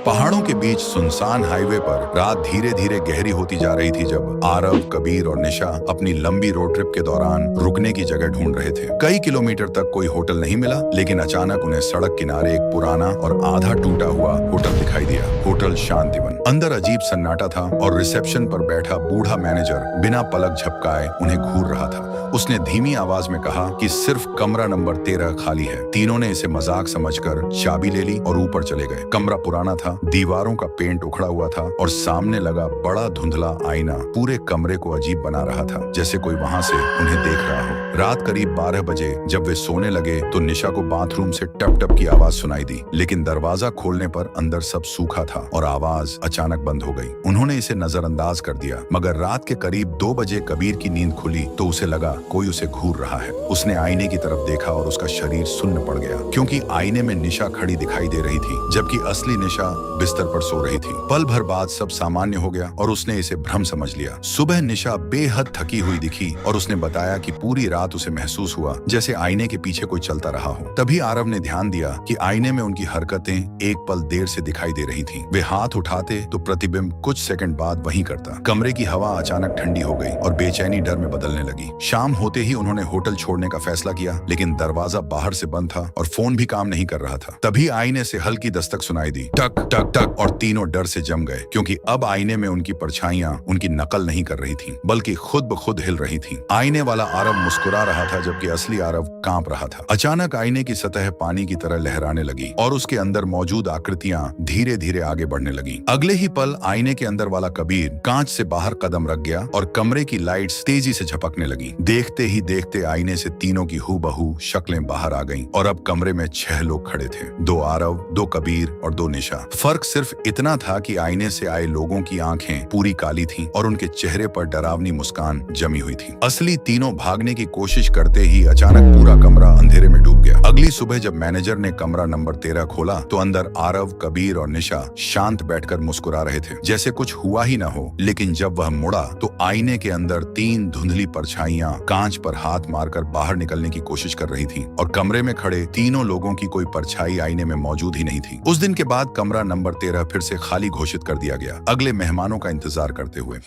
पहाड़ों के बीच सुनसान हाईवे पर रात धीरे धीरे गहरी होती जा रही थी जब आरव, कबीर और निशा अपनी लंबी रोड ट्रिप के दौरान रुकने की जगह ढूंढ रहे थे। कई किलोमीटर तक कोई होटल नहीं मिला, लेकिन अचानक उन्हें सड़क किनारे एक पुराना और आधा टूटा हुआ होटल दिखाई दिया। होटल शांतिवन। अंदर अजीब सन्नाटा था और रिसेप्शन पर बैठा बूढ़ा मैनेजर बिना पलक झपकाए उन्हें घूर रहा था। उसने धीमी आवाज में कहा कि सिर्फ कमरा नंबर 13 खाली है। तीनों ने इसे मजाक समझकर चाबी ले ली और ऊपर चले गए। कमरा पुराना था, दीवारों का पेंट उखड़ा हुआ था और सामने लगा बड़ा धुंधला आईना पूरे कमरे को अजीब बना रहा था, जैसे कोई वहां से उन्हें देख रहा हो। रात करीब 12 बजे जब वे सोने लगे तो निशा को बाथरूम से टप टप की आवाज सुनाई दी, लेकिन दरवाजा खोलने पर अंदर सब सूखा था और आवाज अचानक बंद हो गई। उन्होंने इसे नजरअंदाज कर दिया, मगर रात के करीब 2 बजे कबीर की नींद खुली तो उसे लगा कोई उसे घूर रहा है। उसने आईने की तरफ देखा और उसका शरीर सुन्न पड़ गया, क्योंकि आईने में निशा खड़ी दिखाई दे रही थी, जबकि असली निशा बिस्तर पर सो रही थी। पल भर बाद सब सामान्य हो गया और उसने इसे भ्रम समझ लिया। सुबह निशा बेहद थकी हुई दिखी और उसने बताया कि पूरी रात उसे महसूस हुआ जैसे आईने के पीछे कोई चलता रहा हो। तभी आरव ने ध्यान दिया कि आईने में उनकी हरकतें एक पल देर से दिखाई दे रही थीं। वे हाथ उठाते तो प्रतिबिंब कुछ सेकंड बाद वहीं करता। कमरे की हवा अचानक ठंडी हो गई और बेचैनी डर में बदलने लगी। शाम होते ही उन्होंने होटल छोड़ने का फैसला किया, लेकिन दरवाजा बाहर से बंद था और फोन भी काम नहीं कर रहा था। तभी आईने से हल्की दस्तक सुनाई दी, टक टक टक, और तीनों डर से जम गए, क्योंकि अब आईने में उनकी परछाइयां उनकी नकल नहीं कर रही थीं, बल्कि खुद ब खुद हिल रही थीं। आईने वाला आरव मुस्कुरा रहा था, जबकि असली आरव कांप रहा था। अचानक आईने की सतह पानी की तरह लहराने लगी और उसके अंदर मौजूद आकृतियां धीरे धीरे आगे बढ़ने लगी। अगले ही पल आईने के अंदर वाला कबीर कांच से बाहर कदम रख गया और कमरे की लाइट्स तेजी से झपकने लगी। देखते ही देखते आईने से तीनों की हूबहू शक्लें बाहर आ गईं और अब कमरे में 6 लोग खड़े थे, 2 आरव, 2 कबीर और 2 निशा। फर्क सिर्फ इतना था कि आईने से आए लोगों की आंखें पूरी काली थीं और उनके चेहरे पर डरावनी मुस्कान जमी हुई थी। असली तीनों भागने की कोशिश करते ही अचानक पूरा कमरा अंधेरे में डूब गया। अगली सुबह जब मैनेजर ने कमरा नंबर 13 खोला तो अंदर आरव, कबीर और निशा शांत बैठकर मुस्कुरा रहे थे, जैसे कुछ हुआ ही ना हो। लेकिन जब वह मुड़ा तो आईने के अंदर 3 धुंधली परछाइयां कांच पर हाथ मारकर बाहर निकलने की कोशिश कर रही थीं और कमरे में खड़े तीनों लोगों की कोई परछाई आईने में मौजूद ही नहीं थी। उस दिन के बाद कमरा नंबर 13 फिर से खाली घोषित कर दिया गया, अगले मेहमानों का इंतजार करते हुए।